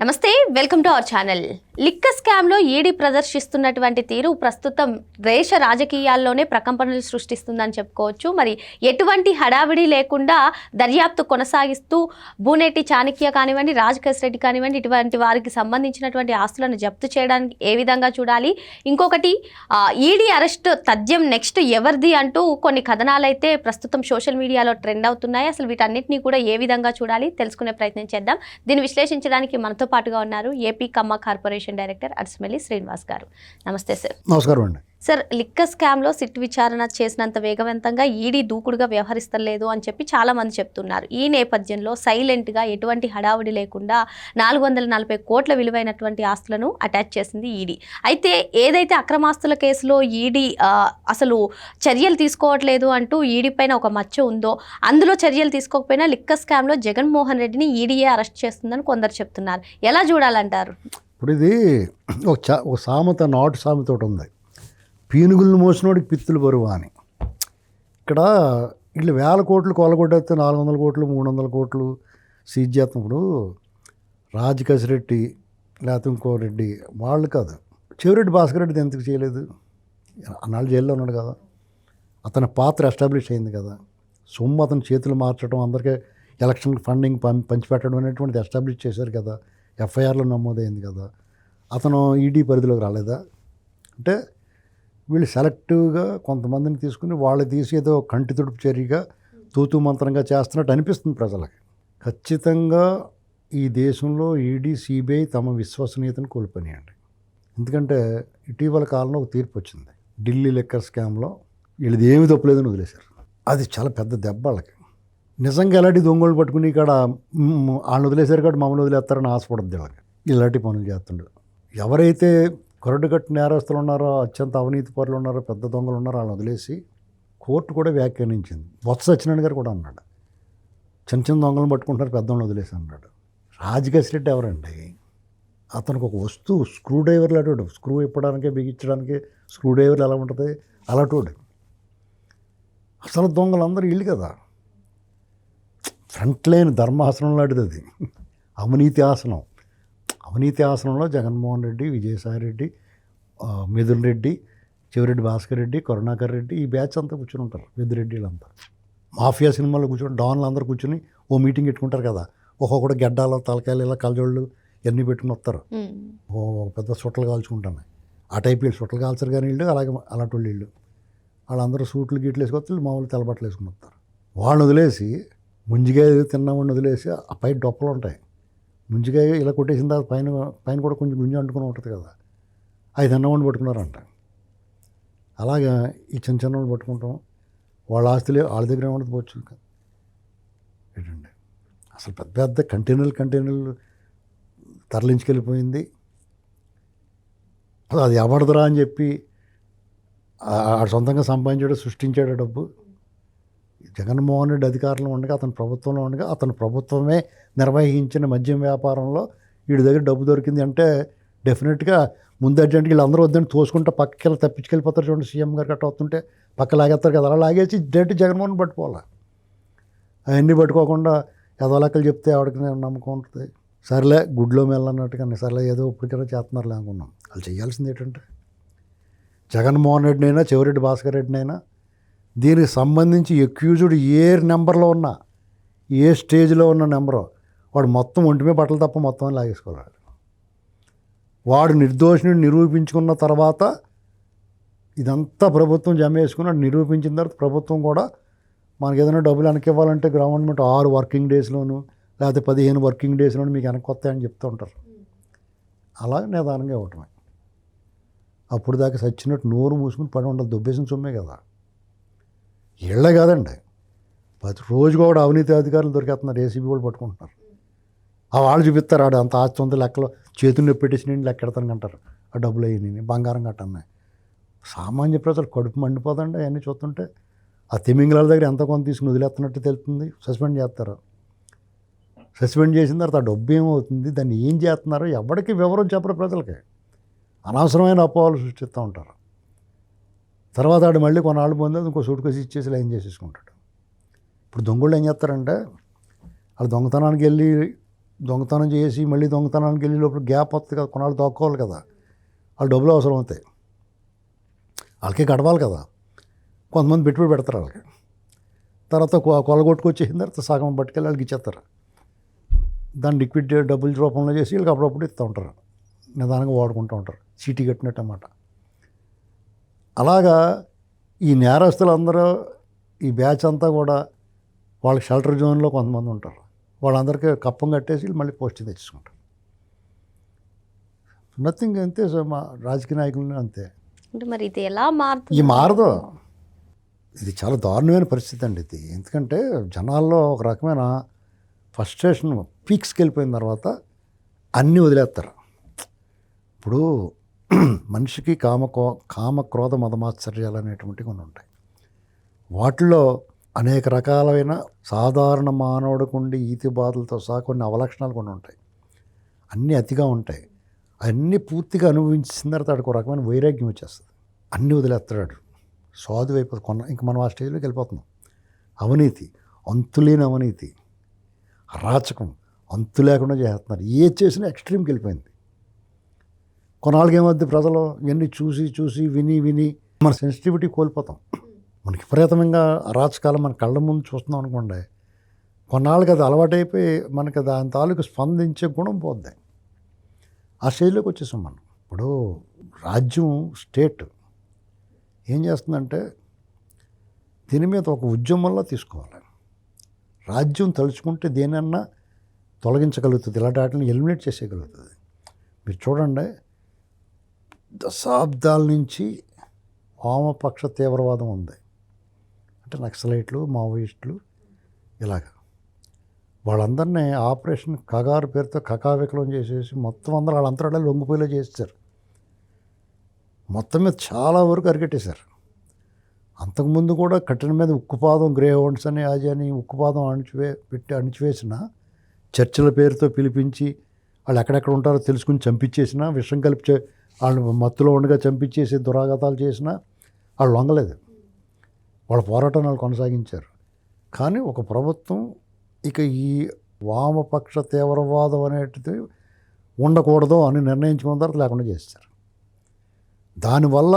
నమస్తే, welcome to our channel. Liquor స్కామ్లో ED ప్రదర్శిస్తున్నటువంటి తీరు ప్రస్తుతం దేశ రాజకీయాల్లోనే ప్రకంపనలు సృష్టిస్తుందని చెప్పుకోవచ్చు. మరి ఎటువంటి హడావిడి లేకుండా దర్యాప్తు కొనసాగిస్తూ బూనేటి చాణక్య కానివ్వండి, రాజకేశ్ రెడ్డి కానివ్వండి, ఇటువంటి వారికి సంబంధించినటువంటి ఆస్తులను జప్తు చేయడానికి ఏ విధంగా చూడాలి, ఇంకొకటి ఈడీ అరెస్ట్ తథ్యం నెక్స్ట్ ఎవరిది అంటూ కొన్ని కథనాలు అయితే ప్రస్తుతం సోషల్ మీడియాలో ట్రెండ్ అవుతున్నాయి. అసలు వీటన్నిటినీ కూడా ఏ విధంగా చూడాలి తెలుసుకునే ప్రయత్నం చేద్దాం. దీన్ని విశ్లేషించడానికి మనతో పాటుగా ఉన్నారు ఏపీ కమ్మ కార్పొరేషన్ డైరెక్టర్ అడిసిమెల్లి శ్రీనివాస్ గారు. నమస్తే సార్. నమస్కారం అండి. సార్, లిక్కర్ స్కామ్లో సిట్ విచారణ చేసినంత వేగవంతంగా ఈడీ దూకుడుగా వ్యవహరిస్తలేదు అని చెప్పి చాలామంది చెప్తున్నారు. ఈ నేపథ్యంలో సైలెంట్గా ఎటువంటి హడావుడి లేకుండా 440 కోట్ల విలువైనటువంటి ఆస్తులను అటాచ్ చేసింది ఈడీ. అయితే ఏదైతే అక్రమాస్తుల కేసులో ఈడీ అసలు చర్యలు తీసుకోవట్లేదు అంటూ ఈడీ పైన ఒక మచ్చ ఉందో, అందులో చర్యలు తీసుకోకపోయినా లిక్కర్ స్కామ్లో జగన్మోహన్ రెడ్డిని ఈడీఏ అరెస్ట్ చేస్తుందని కొందరు చెప్తున్నారు. ఎలా చూడాలంటారు? ఇప్పుడు ఇది ఒక సామెత, నాటు సామెత ఒకటి ఉంది, పీనుగులను మోసినోడికి పిత్తులు బరువు అని. ఇక్కడ వీళ్ళు 1000 కోట్లు కొలగొట్టేస్తే 400 కోట్లు 300 కోట్లు సీజ్ చేస్తున్నప్పుడు రాజకేశ్ రెడ్డి లేకపోతే ఇంకో రెడ్డి వాళ్ళు కాదు, చెవిరెడ్డి భాస్కర్ రెడ్డి ఎందుకు చేయలేదు? అన్నాళ్ళు జైల్లో ఉన్నాడు కదా, అతని పాత్ర ఎస్టాబ్లిష్ అయింది కదా, సొమ్ము అతని చేతులు మార్చడం, అందరికీ ఎలక్షన్ ఫండింగ్ పంచిపెట్టడం అనేటువంటిది ఎస్టాబ్లిష్ చేశారు కదా, ఎఫ్ఐఆర్లో నమోదైంది కదా, అతను ఈడీ పరిధిలోకి రాలేదా? అంటే వీళ్ళు సెలెక్టివ్గా కొంతమందిని తీసుకుని వాళ్ళు తీసి ఏదో కంటి తుడుపు చర్యగా తూతూ మంత్రంగా చేస్తున్నట్టు అనిపిస్తుంది ప్రజలకి. ఖచ్చితంగా ఈ దేశంలో ఈడీ, సిబిఐ తమ విశ్వసనీయతను కోల్పోయాయండి. ఎందుకంటే ఇటీవల కాలంలో ఒక తీర్పు వచ్చింది, ఢిల్లీ లిక్కర్ స్కామ్లో వీళ్ళది ఏమి తప్పులేదని వదిలేశారు. అది చాలా పెద్ద దెబ్బ వాళ్ళకి. నిజంగా ఎలాంటి దొంగలు పట్టుకుని ఇక్కడ వాళ్ళని వదిలేశారు కాబట్టి మమ్మల్ని వదిలేస్తారని ఆశపడద్దు వాళ్ళకి. ఇలాంటి పనులు చేస్తుండే ఎవరైతే కొరడుగట్టు నేరస్తులు ఉన్నారో, అత్యంత అవినీతి పరులు ఉన్నారో, పెద్ద దొంగలు ఉన్నారో వాళ్ళని వదిలేసి కోర్టు కూడా వ్యాఖ్యానించింది. బొత్స సత్యనారాయణ గారు కూడా అన్నాడు, చిన్న చిన్న దొంగలను పట్టుకుంటున్నారు, పెద్దోళ్ళని వదిలేసి అన్నాడు. రాజకేశ్ రెడ్డి ఎవరండి? అతనికి ఒక వస్తువు, స్క్రూ డ్రైవర్లు అటు, స్క్రూ ఇప్పడానికి బిగించడానికి స్క్రూ డ్రైవర్లు ఎలా ఉంటుంది అలాంటి. అసలు దొంగలందరూ వీళ్ళు కదా. ఫ్రంట్ లైన్ ధర్మాసనం లాంటిది అది, అవినీతి ఆసనం. అవినీతి ఆసనంలో జగన్మోహన్ రెడ్డి, విజయసాయి రెడ్డి, మిథున్ రెడ్డి, చెవిరెడ్డి భాస్కర్ రెడ్డి, కరుణాకర్ రెడ్డి, ఈ బ్యాచ్ అంతా కూర్చుని ఉంటారు. పెద్దిరెడ్డి వీళ్ళంతా మాఫియా సినిమాలో కూర్చొని డాన్లు అందరూ కూర్చొని ఓ మీటింగ్ పెట్టుకుంటారు కదా, ఒక్కొక్కటి గడ్డాలు, తలకాయలు, ఇలా కలజోళ్ళు ఇవన్నీ పెట్టుకుని వస్తారు. ఓ పెద్ద సుట్టలు కాల్చుకుంటాను. ఆ టైప్ వీళ్ళు సుట్టలు కాల్చరు కానీ వీళ్ళు, అలాగే అలాంటి వీళ్ళు వాళ్ళందరూ సూట్లు గీట్లు వేసుకొస్తారు, మామూలు తెల్లబట్టలు వేసుకుని వస్తారు. వాళ్ళని వదిలేసి ముంజిగాయ తిన్నామని వదిలేసి ఆ పై డొప్పలు ఉంటాయి, ముంజిగాయ ఇలా కొట్టేసిన తర్వాత పైన కూడా కొంచెం గుంజి అంటుకుని ఉంటుంది కదా, అవి అన్నవాడిని పట్టుకున్నారంట. అలాగా ఈ చిన్న చిన్నవాళ్ళు పట్టుకుంటాం, వాళ్ళ ఆస్తులే వాళ్ళ దగ్గర ఏమన్నది పోవచ్చు ఏంటండి. అసలు పెద్ద పెద్ద కంటైనర్లు తరలించుకెళ్ళిపోయింది. అది ఎవడదురా అని చెప్పి సొంతంగా సంపాదించాడు, సృష్టించాడు డబ్బు. జగన్మోహన్ రెడ్డి అధికారంలో ఉండగా, అతని ప్రభుత్వంలో ఉండగా, అతని ప్రభుత్వమే నిర్వహించిన మద్యం వ్యాపారంలో వీడి దగ్గర డబ్బు దొరికింది అంటే డెఫినెట్గా ముందు అర్జెంట్గా వీళ్ళందరూ వద్దని తోసుకుంటే పక్కకి తప్పించుకెళ్ళిపోతారు. చూడండి, సీఎం గారు గట్ట వస్తుంటే పక్క లాగేస్తారు కదా, అలా లాగేసి డైరెక్ట్ జగన్మోహన్ పట్టుకోవాలి. అవన్నీ పట్టుకోకుండా ఏదో లెక్కలు చెప్తే ఎవరికి నమ్మకం ఉంటుంది. సర్లే గుడ్లో మెల్లన్నట్టుగా, సర్లే ఏదో ఇప్పటికైనా చేస్తున్నారులే అనుకున్నాం. వాళ్ళు చేయాల్సింది ఏంటంటే జగన్మోహన్ రెడ్డినైనా, చెవిరెడ్డి భాస్కర్ రెడ్డినైనా దీనికి సంబంధించి అక్యూజ్డ్ ఏ నెంబర్లో ఉన్నా, ఏ స్టేజ్లో ఉన్న నెంబరో వాడు మొత్తం ఒంటిమే బట్టలు తప్ప మొత్తం లాగేసుకోవాలి. వాడు నిర్దోషిని నిరూపించుకున్న తర్వాత ఇదంతా ప్రభుత్వం జమ వేసుకుని నిరూపించిన తర్వాత ప్రభుత్వం కూడా మనకి ఏదైనా డబ్బులు వెనక్కి ఇవ్వాలంటే గవర్నమెంట్ 6 వర్కింగ్ డేస్లోను లేకపోతే 15 వర్కింగ్ డేస్లోను మీకు వెనక్కి వస్తాయని చెప్తూ ఉంటారు. అలా నిదానంగా ఇవ్వటమే. అప్పుడు దాకా సచ్చినట్టు నోరు మూసుకుని పడి ఉండాలి. దుబ్బేసిన సొమ్మే కదా, ఇళ్ళే కాదండి, ప్రతి రోజు కూడా అవినీతి అధికారులు దొరికేస్తున్నారు. ఏసీబీ కూడా పట్టుకుంటున్నారు. ఆ వాళ్ళు చూపిస్తారు, ఆడు అంత ఆస్తి ఉంది, లెక్కలో చేతులు నొప్పి పెట్టేసి నేను లెక్కెడతాను అంటారు. ఆ డబ్బులు అయ్యి బంగారం కట్టన్నాయి. సామాన్య ప్రజలు కడుపు మండిపోదండి అవన్నీ చూస్తుంటే. ఆ తిమింగళాల దగ్గర ఎంత కొంత తీసుకుని వదిలేస్తున్నట్టు తెలుస్తుంది. సస్పెండ్ చేస్తారు. సస్పెండ్ చేసిన తర్వాత ఆ డబ్బు ఏమవుతుంది, దాన్ని ఏం చేస్తున్నారో ఎవరికి వివరం చెప్పరు ప్రజలకి. అనవసరమైన అపోహలు సృష్టిస్తూ ఉంటారు. తర్వాత ఆడు మళ్ళీ కొన్నాళ్ళు పొందేది ఇంకో సూట్ కేసు ఇచ్చేసి లైన్ చేసేసుకుంటాడు. ఇప్పుడు దొంగళ్ళు ఏం చేస్తారంటే వాళ్ళు దొంగతనానికి వెళ్ళి దొంగతనం చేసి మళ్ళీ దొంగతనానికి వెళ్ళే లోపల గ్యాప్ వస్తుంది కదా, కొన్నాళ్ళు తోక్కోవాలి కదా, వాళ్ళు డబ్బులు అవసరం అవుతాయి, వాళ్ళకి గడవాలి కదా. కొంతమంది పెట్టుబడి పెడతారు వాళ్ళకి, తర్వాత కొలగొట్టుకొచ్చేసిన తర్వాత సగం పట్టుకెళ్ళి వాళ్ళకి ఇచ్చేస్తారు. దాన్ని లిక్విడ్ డబ్బుల రూపంలో చేసి వీళ్ళకి అప్పుడప్పుడు ఇస్తూ ఉంటారు, నిదానంగా వాడుకుంటూ ఉంటారు, చీటీ కట్టినట్టు అన్నమాట. అలాగా ఈ నేరస్తులందరూ ఈ బ్యాచ్ అంతా కూడా వాళ్ళకి షెల్టర్ జోన్లో కొంతమంది ఉంటారు, వాళ్ళందరికీ కప్పం కట్టేసి మళ్ళీ పోస్టింగ్ తెచ్చుకుంటారు. నథింగ్ అంతే. సో మా రాజకీయ నాయకులు అంతే. అంటే మరి ఇది ఎలా మారుతుంది? ఈ మారదు, ఇది చాలా దారుణమైన పరిస్థితి అండి ఇది. ఎందుకంటే జనాల్లో ఒక రకమైన ఫ్రస్ట్రేషన్ పీక్స్కి వెళ్ళిపోయిన తర్వాత అన్నీ వదిలేస్తారు. ఇప్పుడు మనిషికి కామ క్రోధ మదమాశ్చర్యాలు అనేటువంటివి కొన్ని ఉంటాయి. వాటిలో అనేక రకాలైన సాధారణ మానవుడికి ఉండి ఈతి బాధలతో సహా కొన్ని అవలక్షణాలు కొన్ని ఉంటాయి, అన్నీ అతిగా ఉంటాయి. అన్నీ పూర్తిగా అనుభవించిన తర్వాత వాడికి ఒక రకమైన వైరాగ్యం వచ్చేస్తుంది, అన్నీ వదిలేస్తాడు, సాధు అయిపోతుంది. ఇంక మనం ఆ స్టేజ్లోకి వెళ్ళిపోతున్నాం. అవినీతి, అంతులేని అవినీతి, అరాచకం అంతు లేకుండా చేస్తున్నారు. ఏది చేసినా ఎక్స్ట్రీమ్కి వెళ్ళిపోయింది. కొన్నాళ్ళకి ఏమవుద్ది, ప్రజలు ఇవన్నీ చూసి విని మన సెన్సిటివిటీ కోల్పోతాం. మనకి విపరీతంగా అరాచకాలు మన కళ్ళ ముందు చూస్తున్నాం అనుకోండి, కొన్నాళ్ళకి అది అలవాటైపోయి మనకి దాని తాలూకు స్పందించే గుణం పోద్ది. ఆ స్టేజ్లోకి వచ్చేసాం మనం. ఇప్పుడు రాజ్యం, స్టేట్ ఏం చేస్తుందంటే దీని మీద ఒక ఉద్యమంలో తీసుకోవాలి. రాజ్యం తలుచుకుంటే దేనన్నా తొలగించగలుగుతుంది, ఇలాంటి వాటిని ఎలిమినేట్ చేసేయగలుగుతుంది. మీరు చూడండి, దశాబ్దాల నుంచి వామపక్ష తీవ్రవాదం ఉంది. అంటే నక్సలైట్లు, మావోయిస్టులు, ఇలాగ వాళ్ళందరినీ ఆపరేషన్ కగారు పేరుతో కకావికలం చేసేసి మొత్తం అందరూ వాళ్ళంతటా లొంగిపోయేలా చేస్తారు. మొత్తం మీద చాలా వరకు అరికట్టేశారు. అంతకుముందు కూడా కట్టిన మీద ఉక్కుపాదం, గ్రే హౌండ్స్ అని అది అని ఉక్కుపాదం అణిచివేసిన, చర్చిల పేరుతో పిలిపించి వాళ్ళు ఎక్కడెక్కడ ఉంటారో తెలుసుకుని చంపించేసిన, విషం కలిపి వాళ్ళు మత్తులో ఉండగా చంపించేసి దురాఘాతాలు చేసినా వాళ్ళు లొంగలేదు. వాళ్ళ పోరాటం వాళ్ళు కొనసాగించారు. కానీ ఒక ప్రభుత్వం ఇక ఈ వామపక్ష తీవ్రవాదం అనేటిది ఉండకూడదు అని నిర్ణయించుకున్న తర్వాత లేకుండా చేస్తారు. దానివల్ల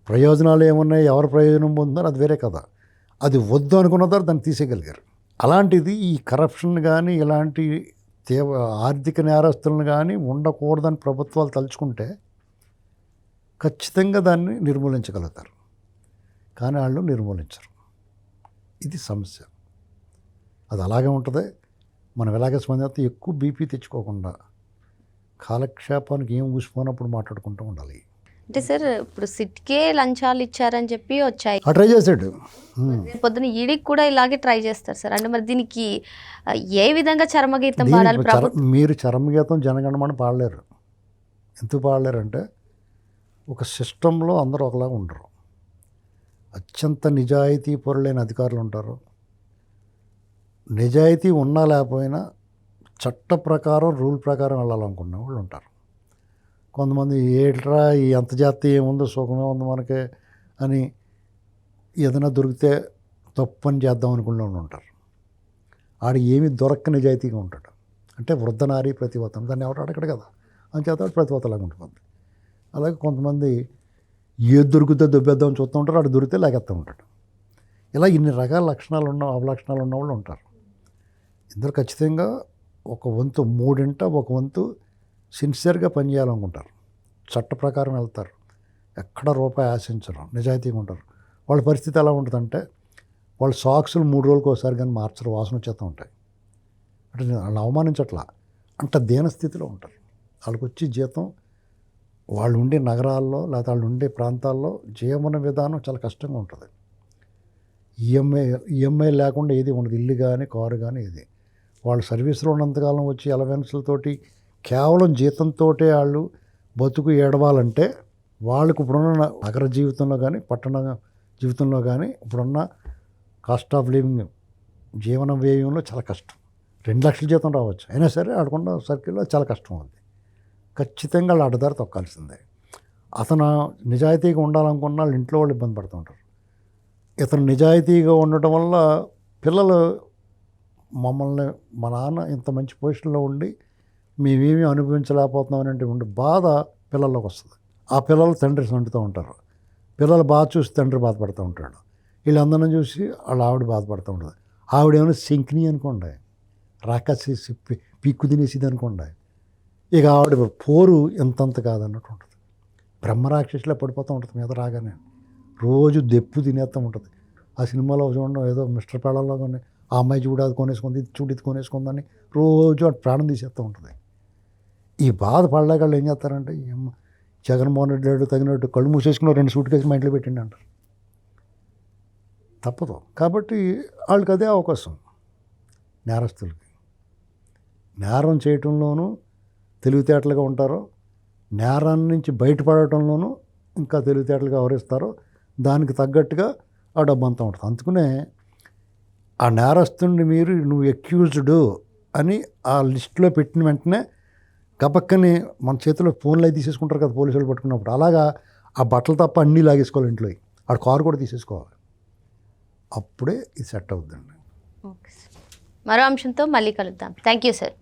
ప్రయోజనాలు ఏమున్నాయి, ఎవరు ప్రయోజనం పొందుతారో అది వేరే కదా. అది వద్దు అనుకున్న తర్వాత దాన్ని తీసేయగలిగారు. అలాంటిది ఈ కరప్షన్ కానీ ఇలాంటి ఆర్థిక నేరస్తులను కానీ ఉండకూడదని ప్రభుత్వాలు తలుచుకుంటే ఖచ్చితంగా దాన్ని నిర్మూలించగలుగుతారు. కానీ వాళ్ళు నిర్మూలించరు. ఇది సమస్య. అది అలాగే ఉంటుంది. మనం ఎలాగే స్పందిస్తే ఎక్కువ బీపీ తెచ్చుకోకుండా కాలక్షేపానికి ఏం ఊసిపోయినప్పుడు మాట్లాడుకుంటూ ఉండాలి. అంటే సార్ ఇప్పుడు సిట్కే లంచాలు ఇచ్చారని చెప్పి వచ్చాయి, ట్రై చేశాడు. పొద్దున ఈడీకి కూడా ఇలాగే ట్రై చేస్తారు సార్. అంటే మరి దీనికి ఏ విధంగా చరమగీతం పాడాలి? మీరు చరమగీతం జనగణమని పాడలేరు. ఎందుకు పాడలేరంటే ఒక సిస్టంలో అందరూ ఒకలాగా ఉండరు. అత్యంత నిజాయితీ పరులైన అధికారులు ఉంటారు. నిజాయితీ ఉన్నా లేకపోయినా చట్ట ప్రకారం, రూల్ ప్రకారం వెళ్ళాలనుకున్న వాళ్ళు ఉంటారు. కొంతమంది ఏట్రా ఈ ఎంత జాతి ఏముందో, సుఖమే ఉంది మనకే అని ఏదైనా దొరికితే తప్పు పని చేద్దాం అనుకునే వాళ్ళు ఉంటారు. ఆడికి ఏమీ దొరక్క నిజాయితీగా ఉంటాడు. అంటే వృద్ధనారీ ప్రతివతం, దాన్ని ఎవరు అడగడు కదా, అని చేత ప్రతివతలాగా ఉంటుంది. అలాగే కొంతమంది ఏది దొరికితే దొబ్బేద్దామని చూస్తూ ఉంటారు, అటు దొరికితే లాగేస్తూ ఉంటాడు. ఇలా ఇన్ని రకాల లక్షణాలు ఉన్న అవలక్షణాలు ఉన్న వాళ్ళు ఉంటారు. ఇందులో ఖచ్చితంగా ఒక వంతు ఒక వంతు సిన్సియర్గా పనిచేయాలనుకుంటారు, చట్ట ప్రకారం వెళ్తారు, ఎక్కడ రూపాయి ఆశించరు, నిజాయితీగా ఉంటారు. వాళ్ళ పరిస్థితి ఎలా ఉంటుందంటే వాళ్ళ సాక్సులు 3 రోజులకు ఒకసారి కానీ మార్చరు, వాసన వచ్చేస్తూ ఉంటాయి. అంటే వాళ్ళని అవమానించట్లా, అంత దీన స్థితిలో ఉంటారు. వాళ్ళకి వచ్చి జీతం, వాళ్ళు ఉండే నగరాల్లో లేదా వాళ్ళు ఉండే ప్రాంతాల్లో జీవన విధానం చాలా కష్టంగా ఉంటుంది. ఈఎంఐ లేకుండా ఏది ఉండదు, ఇల్లు కానీ కారు కానీ ఇది. వాళ్ళు సర్వీస్లో ఉన్నంతకాలం వచ్చి అలవెన్స్లతోటి కేవలం జీతంతో వాళ్ళు బతుకు ఏడవాలంటే వాళ్ళకు ఇప్పుడున్న నగర జీవితంలో కానీ పట్టణ జీవితంలో కానీ ఇప్పుడున్న కాస్ట్ ఆఫ్ లివింగ్, జీవన వ్యయంలో చాలా కష్టం. 2 లక్షల జీతం రావచ్చు, అయినా సరే ఆడుకున్న సర్కిల్లో చాలా కష్టం ఉంది. ఖచ్చితంగా వాళ్ళు అడ్డదారి తొక్కాల్సిందే. అతను నిజాయితీగా ఉండాలనుకున్న వాళ్ళు ఇంట్లో వాళ్ళు ఇబ్బంది పడుతుంటారు. ఇతను నిజాయితీగా ఉండటం వల్ల పిల్లలు మమ్మల్ని, మా నాన్న ఇంత మంచి పొజిషన్లో ఉండి మేమేమీ అనుభవించలేకపోతున్నాం అంటే ఉండే బాధ పిల్లల్లోకి వస్తుంది. ఆ పిల్లలు తండ్రి సండుతూ ఉంటారు. పిల్లలు బాధ చూసి తండ్రి బాధపడుతూ ఉంటాడు. వీళ్ళందరినీ చూసి వాళ్ళ ఆవిడ బాధపడుతూ ఉంటుంది. ఆవిడేమైనా శంకిని అనుకోండి, రాకసేసి పీక్కు తినేసిది అనుకోండి, ఇక ఆవిడ పోరు ఎంతంత కాదన్నట్టు ఉంటుంది. బ్రహ్మరాక్షసులో పడిపోతూ ఉంటుంది మీద రాగానే, రోజు దెప్పు తినేస్తూ ఉంటుంది. ఆ సినిమాలో చూడడం ఏదో మిస్టర్ పేడల్లో కానీ ఆ అమ్మాయి చూడు అది కొనేసుకుంది, ఇది చూడు ఇది కొనేసుకుందని రోజు అటు ప్రాణం తీసేస్తూ ఉంటుంది. ఈ బాధ పడలేక వాళ్ళు ఏం చేస్తారంటే, జగన్మోహన్ రెడ్డి గారు తగినట్టు కళ్ళు మూసేసుకున్న 2 సూట్ కేసు మా ఇంట్లో పెట్టిండి అంటారు. తప్పదు. కాబట్టి వాళ్ళకి అదే అవకాశం. నేరస్తులకి నేరం చేయటంలోనూ తెలివితేటలుగా ఉంటారో, నేరాన్ని నుంచి బయటపడటంలోనూ ఇంకా తెలివితేటలుగా వ్యవహరిస్తారో, దానికి తగ్గట్టుగా ఆ డబ్బు అంతా ఉంటుంది. అందుకనే ఆ నేరస్తుడిని మీరు నువ్వు ఎక్యూజ్డ్ అని ఆ లిస్టులో పెట్టిన వెంటనే గబక్కని మన చేతిలో ఫోన్లు అయితే తీసేసుకుంటారు కదా పోలీసులు పట్టుకున్నప్పుడు, అలాగా ఆ బట్టలు తప్ప అన్నీ లాగేసుకోవాలి ఇంట్లో. ఆ కారు కూడా తీసేసుకోవాలి. అప్పుడే ఇది సెట్ అవుతుందండి. Okay sir. మరో అంశంతో మళ్ళీ కలుద్దాం. Thank you sir.